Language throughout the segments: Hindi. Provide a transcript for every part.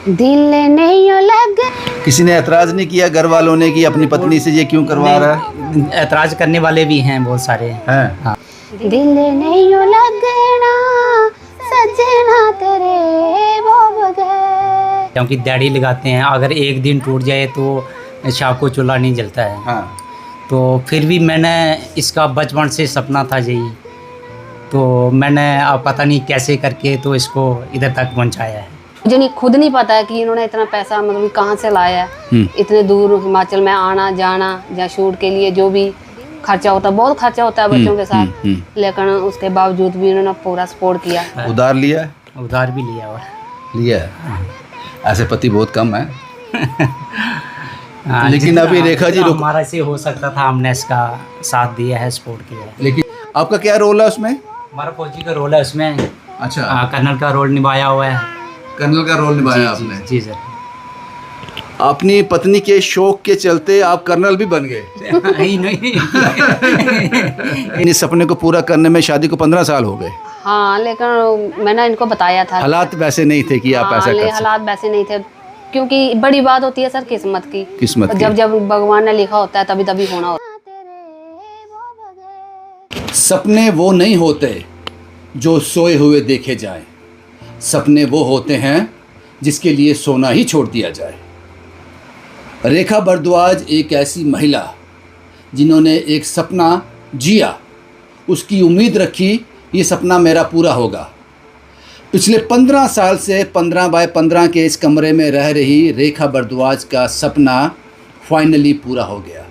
दिल नहीं लग। किसी ने एतराज नहीं किया घर वालों ने कि अपनी पत्नी से ये क्यों करवा रहा है? ऐतराज करने वाले भी हैं बहुत सारे हैं? हाँ। दिल नहीं लगना सजना तेरे वो बगैर। क्योंकि दिहाड़ी लगाते हैं, अगर एक दिन टूट जाए तो शाम को चूल्हा नहीं जलता है। हाँ। तो फिर भी मैंने इसका बचपन से सपना था यही, तो मैंने अब पता नहीं कैसे करके तो इसको इधर तक पहुंचाया है। मुझे नहीं खुद नहीं पता है कि इन्होंने इतना पैसा मतलब कहाँ से लाया है। इतने दूर हिमाचल में आना जाना या शूट के लिए जो भी खर्चा होता है, बहुत खर्चा होता है बच्चों के साथ, लेकिन उसके बावजूद भी इन्होंने पूरा सपोर्ट किया। उधार लिया है? उधार भी लिया हुआ लिया है। ऐसे पति बहुत कम है। हाँ, लेकिन अभी रेखा जी हमारा से हो सकता था, हमने इसका साथ दिया है, सपोर्ट किया है। लेकिन आपका क्या रोल है उसमें? हमारा फौजी का रोल है उसमें। अच्छा, कर्नल का रोल निभाया हुआ है। कर्नल का रोल निभाया आपने? जी सर। अपनी पत्नी के शौक के चलते आप कर्नल भी बन गए। नहीं इस सपने को पूरा करने में शादी को 15 साल हो गए। हाँ, लेकिन मैंने इनको बताया था। हालात वैसे नहीं थे कि आप ऐसा कर सकते। हालात वैसे नहीं थे, क्योंकि बड़ी बात होती है सर किस्मत की। जब जब भगवान ने लिखा होता है तभी तभी होना होता है। सपने वो नहीं होते जो सोए हुए देखे जाएं, सपने वो होते हैं जिसके लिए सोना ही छोड़ दिया जाए। रेखा भारद्वाज एक ऐसी महिला जिन्होंने एक सपना जिया, उसकी उम्मीद रखी ये सपना मेरा पूरा होगा। पिछले 15 साल से 15 बाय 15 के इस कमरे में रह रही रेखा भारद्वाज का सपना फाइनली पूरा हो गया।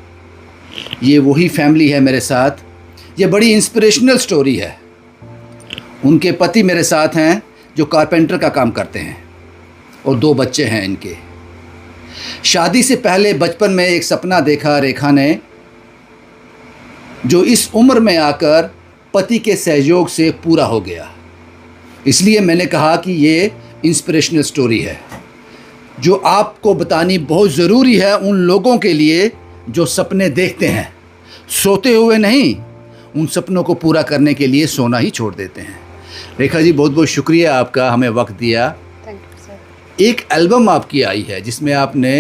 ये वही फैमिली है मेरे साथ। ये बड़ी इंस्पिरेशनल स्टोरी है। उनके पति मेरे साथ हैं जो कारपेंटर का काम करते हैं और 2 बच्चे हैं इनके। शादी से पहले बचपन में एक सपना देखा रेखा ने, जो इस उम्र में आकर पति के सहयोग से पूरा हो गया। इसलिए मैंने कहा कि ये इंस्पिरेशनल स्टोरी है जो आपको बतानी बहुत ज़रूरी है उन लोगों के लिए जो सपने देखते हैं, सोते हुए नहीं, उन सपनों को पूरा करने के लिए सोना ही छोड़ देते हैं। रेखा जी, बहुत बहुत शुक्रिया आपका, हमें वक्त दिया। Thank you sir. एक एल्बम आपकी आई है जिसमें आपने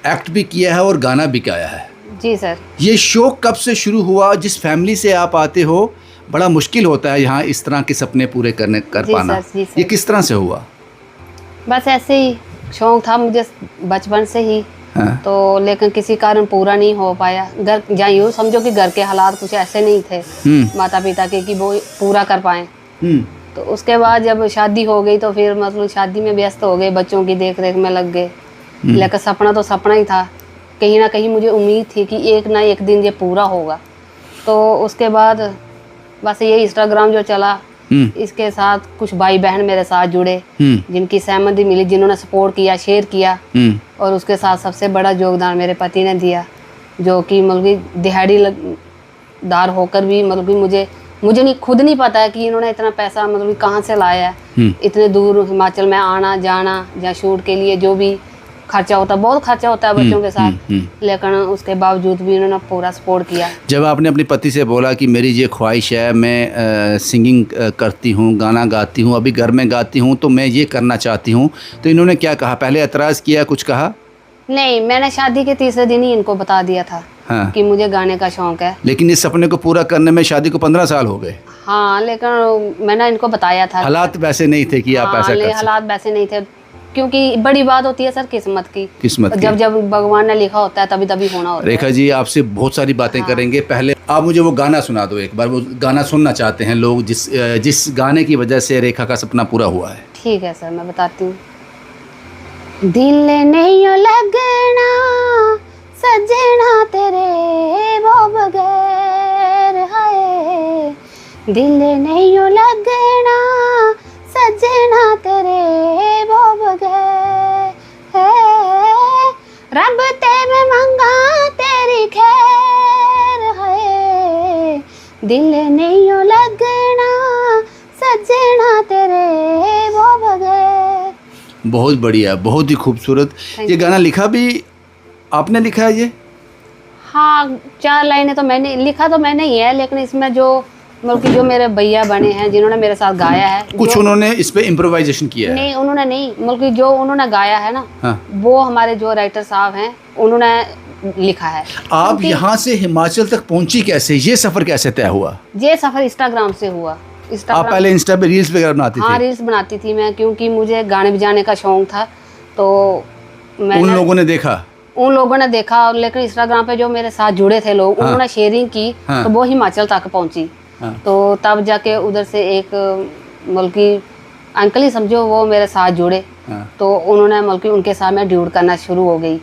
एक्ट भी किया है और गाना भी गाया है। जी सर। ये शौक कब से शुरू हुआ? जिस फैमिली से आप आते हो बड़ा मुश्किल होता है यहाँ इस तरह के सपने पूरे कर पाना। जी सर। ये किस तरह से हुआ? बस ऐसे ही शौक था मुझे बचपन से ही। हाँ। तो लेकिन किसी कारण पूरा नहीं हो पाया। घर या यूँ समझो कि घर के हालात कुछ ऐसे नहीं थे माता पिता के कि वो पूरा कर पाएँ। तो उसके बाद जब शादी हो गई तो फिर मतलब शादी में व्यस्त हो गए, बच्चों की देख रेख में लग गए। लेकिन सपना तो सपना ही था, कहीं ना कहीं मुझे उम्मीद थी कि एक ना एक दिन ये पूरा होगा। तो उसके बाद बस ये इंस्टाग्राम जो चला, इसके साथ कुछ भाई बहन मेरे साथ जुड़े जिनकी सहमति मिली, जिन्होंने सपोर्ट किया, शेयर किया। और उसके साथ सबसे बड़ा योगदान मेरे पति ने दिया, जो कि मतलब दिहाड़ीदार होकर भी मतलब मुझे नहीं खुद नहीं पता है कि इन्होंने इतना पैसा मतलब कहाँ से लाया है। इतने दूर हिमाचल में आना जाना या शूट के लिए जो भी खर्चा होता है, बहुत खर्चा होता है बच्चों के साथ, लेकिन उसके बावजूद भी इन्होंने पूरा सपोर्ट किया। जब आपने अपने पति से बोला कि मेरी ये ख्वाहिश है, मैं सिंगिंग करती हूँ, गाना गाती हूँ, अभी घर में गाती हूँ, तो मैं ये करना चाहती हूँ, तो इन्होंने क्या कहा? पहले एतराज़ किया, कुछ कहा? नहीं, मैंने शादी के तीसरे दिन ही इनको बता दिया था। हाँ। कि मुझे गाने का शौक है। लेकिन इस सपने को पूरा करने में शादी को 15 साल हो गए। हाँ, लेकिन मैंने इनको बताया था। हालात वैसे नहीं थे कि आप ऐसा कर सकते। हालात वैसे नहीं थे, क्योंकि बड़ी बात होती है सर किस्मत की। जब जब भगवान ने लिखा होता है तभी तभी होना होता है। रेखा जी, आपसे बहुत सारी बातें करेंगे। पहले आप मुझे वो गाना सुना दो एक बार। वो गाना सुनना चाहते हैं लोग जिस गाने की वजह से रेखा का सपना पूरा हुआ है। ठीक है सर, मैं बताती हूँ। दिल नहीं लगना सजना तेरे वो बगैर, हाय दिल नहीं लगना सजना तेरे वो बगैर, रब ते मैं मंगा तेरी खैर, है दिल नहीं लगना सजना तेरे वो बगैर। बहुत बढ़िया, बहुत ही खूबसूरत। ये गाना लिखा भी आपने लिखा है ये? हाँ, 4 लाइनें तो मैंने लिखा, तो मैंने ही है, लेकिन इसमें जो मतलब कि जो मेरे भैया बने हैं जिन्होंने मेरे साथ गाया है, कुछ उन्होंने इस पे इम्प्रोवाइजेशन किया है? नहीं, उन्होंने नहीं, मतलब कि जो उन्होंने गाया है ना, हाँ। वो हमारे जो राइटर साहब हैं उन्होंने लिखा है। आप यहाँ से हिमाचल तक पहुंची कैसे? ये सफर कैसे तय हुआ? ये सफर इंस्टाग्राम से हुआ। आप पहले इंस्टा पे रील्स वगैरह बनाती हाँ, थी? रील्स बनाती थी मैं, क्योंकि मुझे गाने बजाने का शौक था। तो उन लोगों ने देखा? उन लोगों ने देखा, और लेकिन इंस्टाग्राम पे जो मेरे साथ जुड़े थे लोग, उन्होंने शेयरिंग की, तो वो हिमाचल तक पहुंची। तो तब जाके उधर से एक मतलब कि अंकल ही समझो, वो मेरे साथ जुड़े। तो उन्होंने मतलब कि उनके साथ मैं ड्यूट करना शुरू हो गई।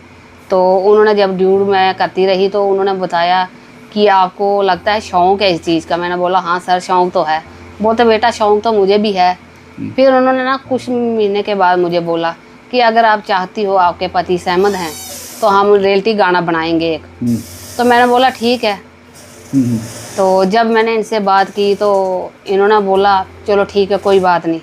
तो उन्होंने जब ड्यूट मैं करती रही तो उन्होंने बताया कि आपको लगता है शौक़ है इस चीज़ का? मैंने बोला हाँ सर, शौक़ तो है। बोलते बेटा शौक़ तो मुझे भी है। फिर उन्होंने ना कुछ महीने के बाद मुझे बोला कि अगर आप चाहती हो, आपके पति सहमत हैं, तो हम रियलिटी गाना बनाएंगे एक। तो मैंने बोला ठीक है। तो जब मैंने इनसे बात की तो इन्होंने बोला चलो ठीक है, कोई बात नहीं।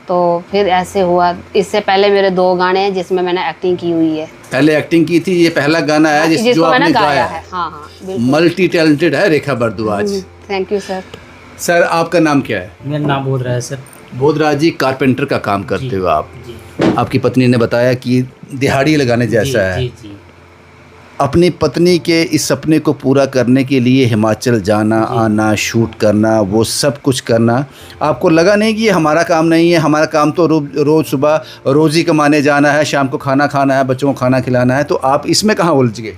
तो फिर ऐसे हुआ। इससे पहले मेरे 2 गाने हैं जिसमें मैंने एक्टिंग की हुई है। पहले एक्टिंग की थी, ये पहला गाना है जो आपने गाया है। हाँ हाँ, बिल्कुल। मल्टी टैलेंटेड है Rekha Bhardwaj. Thank you sir. Sir आपका नाम क्या है? मेरा नाम बोधराज है सर। बोधराज जी, कारपेंटर का काम करते हो आप? जी। आपकी पत्नी ने बताया कि दिहाड़ी लगाने जैसा है। जी जी। अपनी पत्नी के इस सपने को पूरा करने के लिए हिमाचल जाना, आना, शूट करना, वो सब कुछ करना, आपको लगा नहीं कि ये हमारा काम नहीं है? हमारा काम तो रोज़ सुबह रोज़ी कमाने जाना है, शाम को खाना खाना है, बच्चों को खाना खिलाना है, तो आप इसमें कहाँ उलझ गए?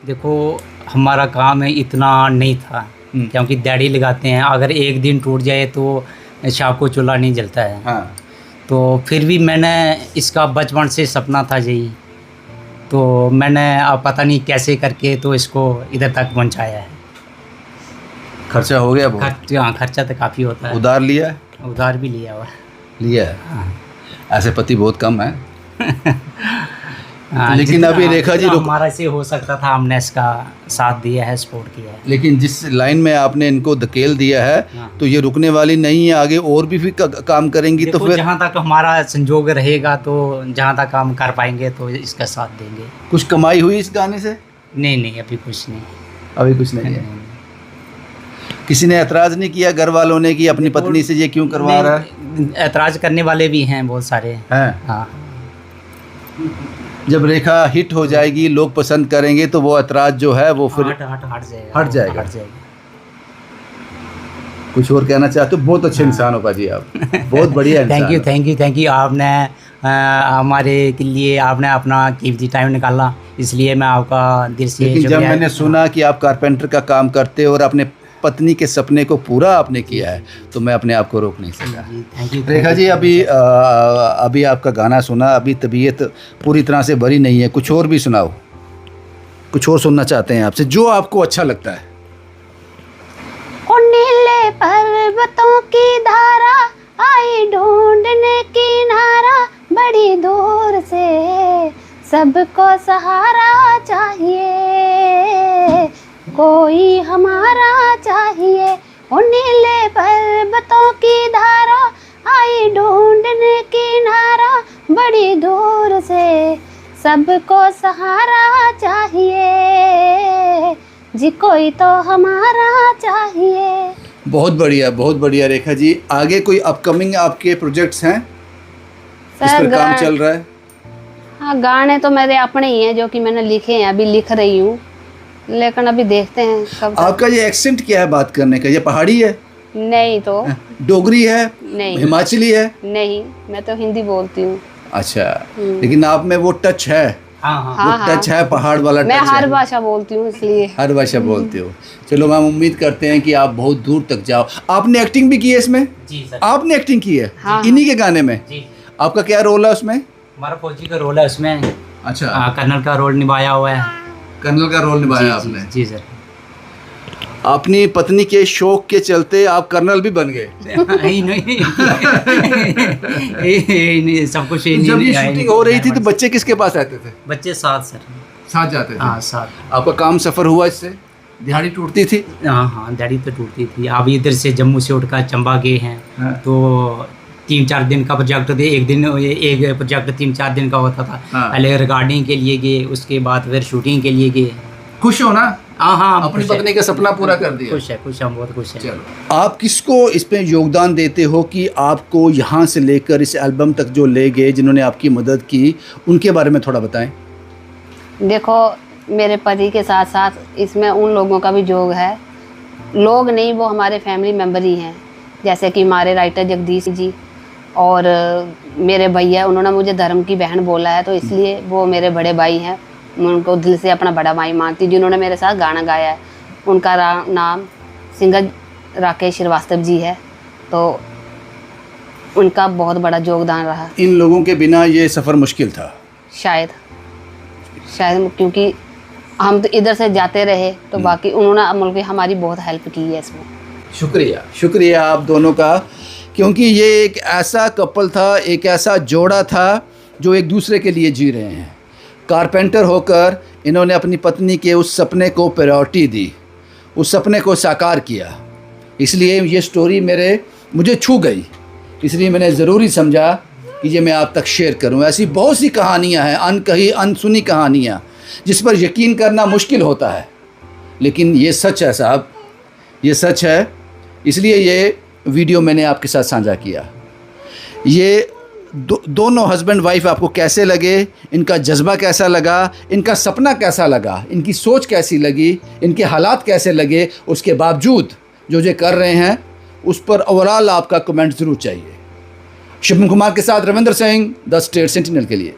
देखो, हमारा काम है इतना नहीं था, क्योंकि दिहाड़ी लगाते हैं। अगर एक दिन टूट जाए तो शाम को चूल्हा नहीं जलता है। हाँ। तो फिर भी मैंने इसका बचपन से सपना था यही, तो मैंने अब पता नहीं कैसे करके तो इसको इधर तक पहुंचाया है। खर्चा हो गया बहुत? हाँ, खर्चा तो काफ़ी होता है। उधार लिया है? उधार भी लिया हुआ। लिया है। हाँ। ऐसे पति बहुत कम है। हाँ, लेकिन अभी रेखा जी हमारा से हो सकता था, हमने इसका साथ दिया है, सपोर्ट किया है। लेकिन जिस लाइन में आपने इनको धकेल दिया है, तो ये रुकने वाली नहीं है, आगे और भी काम करेंगी। तो फिर जहाँ तक हमारा संजोग रहेगा, तो जहाँ तक काम कर पाएंगे तो इसका साथ देंगे। कुछ कमाई हुई इस गाने से? नहीं नहीं, अभी कुछ नहीं। अभी कुछ नहीं है। किसी ने एतराज़ नहीं किया घर वालों ने कि अपनी पत्नी से ये क्यों करवा रहा है? एतराज़ करने वाले भी हैं बहुत सारे हैं। हाँ। जब रेखा हिट हो जाएगी, लोग पसंद करेंगे, तो वो एतराज़ जो है वो फिर हट जाएगा। हट जाएगा। कुछ और कहना चाहते हो? बहुत अच्छे इंसान हो पाजी आप, बहुत बढ़िया इंसान। Thank you. आपने हमारे के लिए आपने अपना कीमती टाइम निकाला, इसलिए मैं आपका दिल से लेकिन जब मैंने सुना कि आप कारपेंटर का काम करते हो और अपने पत्नी के सपने को पूरा आपने किया है, तो मैं अपने आप को रोक नहीं सका। थैंक यू रेखा जी, अभी आपका गाना सुना, अभी तबीयत पूरी तरह से भरी नहीं है, कुछ और भी सुनाओ। कुछ और सुनना चाहते हैं आपसे जो आपको अच्छा लगता है। ओ नीले पर्वतों की धारा आई ढूंढने किनारा, बड़ी दूर से सबको सहारा चाहिए, कोई हमारा चाहिए। ओ नीले पर्वतों की धारा आई ढूंढने किनारा, बड़ी दूर से सबको सहारा चाहिए, जी कोई तो हमारा चाहिए। बहुत बढ़िया रेखा जी। आगे कोई अपकमिंग आपके प्रोजेक्ट्स हैं जिस पर काम चल रहा है? हाँ, गाने तो मेरे अपने ही हैं जो कि मैंने लिखे हैं, अभी लिख रही हूँ, लेकिन अभी देखते हैं कब। आपका ये एक्सेंट क्या है बात करने का? ये पहाड़ी है? नहीं तो डोगरी है? नहीं। हिमाचली है? नहीं, मैं तो हिंदी बोलती हूँ। अच्छा, लेकिन आप में वो टच है? हाँ, टच है, पहाड़ वाला टच है। मैं हर भाषा बोलती हूँ, इसलिए हर भाषा बोलते हो। चलो, हम उम्मीद करते हैं कि आप बहुत दूर तक जाओ। आपने एक्टिंग भी की है इसमें? जी सर। आपने एक्टिंग की है? हाँ, इन्हीं के गाने में? जी। आपका क्या रोल है उसमें? हमारा फौजी का रोल है उसमें। अच्छा। कर्नल का रोल निभाया हुआ है। कर्नल का रोल निभाया आपने? जी सर। अपनी पत्नी के शौक के चलते आप कर्नल भी बन गए? नहीं, सब कुछ। जब ये शूटिंग हो रही थी तो बच्चे किसके पास रहते थे? बच्चे साथ सर। साथ जाते थे? हाँ, साथ। आपका काम सफर हुआ इससे? दिहाड़ी टूटती थी? हाँ, दिहाड़ी तो टूटती थी। अब इधर से जम्मू से उठकर चंबा गए हैं। हाँ। तो 3-4 दिन का प्रोजेक्ट थे। एक प्रोजेक्ट 3-4 दिन का होता था। हाँ। पहले रिकॉर्डिंग के लिए गए, उसके बाद फिर शूटिंग के लिए गए। खुश हो ना? हाँ हाँ, हम अपनी खुश हैं। पत्नी का सपना पूरा कर दिया। खुश है, हम बहुत खुश हैं। चलो, आप किसको इस पे योगदान देते हो कि आपको यहाँ से लेकर इस एल्बम तक जो ले गए, जिन्होंने आपकी मदद की, उनके बारे में थोड़ा बताएं। देखो, मेरे पति के साथ साथ इसमें उन लोगों का भी योग है। लोग नहीं, वो हमारे फैमिली मेम्बर ही हैं। जैसे कि हमारे राइटर जगदीश जी और मेरे भैया, उन्होंने मुझे धर्म की बहन बोला है, तो इसलिए वो मेरे बड़े भाई हैं। मैं उनको दिल से अपना बड़ा भाई मानती हूँ। जिन्होंने मेरे साथ गाना गाया है, उनका नाम सिंगर राकेश श्रीवास्तव जी है, तो उनका बहुत बड़ा योगदान रहा। इन लोगों के बिना ये सफ़र मुश्किल था शायद क्योंकि हम तो इधर से जाते रहे, तो बाकी उन्होंने मतलब हमारी बहुत हेल्प की है इसमें। शुक्रिया आप दोनों का, क्योंकि ये एक ऐसा कपल था, एक ऐसा जोड़ा था जो एक दूसरे के लिए जी रहे हैं। कारपेंटर होकर इन्होंने अपनी पत्नी के उस सपने को प्रायोरिटी दी, उस सपने को साकार किया। इसलिए ये स्टोरी मुझे छू गई, इसलिए मैंने ज़रूरी समझा कि ये मैं आप तक शेयर करूं। ऐसी बहुत सी कहानियां हैं, अनकही अनसुनी कहानियां, जिस पर यकीन करना मुश्किल होता है, लेकिन ये सच है साहब, ये सच है। इसलिए ये वीडियो मैंने आपके साथ साझा किया। ये दोनों हस्बैंड वाइफ आपको कैसे लगे, इनका जज्बा कैसा लगा, इनका सपना कैसा लगा, इनकी सोच कैसी लगी, इनके हालात कैसे लगे, उसके बावजूद जो कर रहे हैं, उस पर ओवरऑल आपका कमेंट ज़रूर चाहिए। शुभम कुमार के साथ Ravindra Singh, the state sentinel के लिए।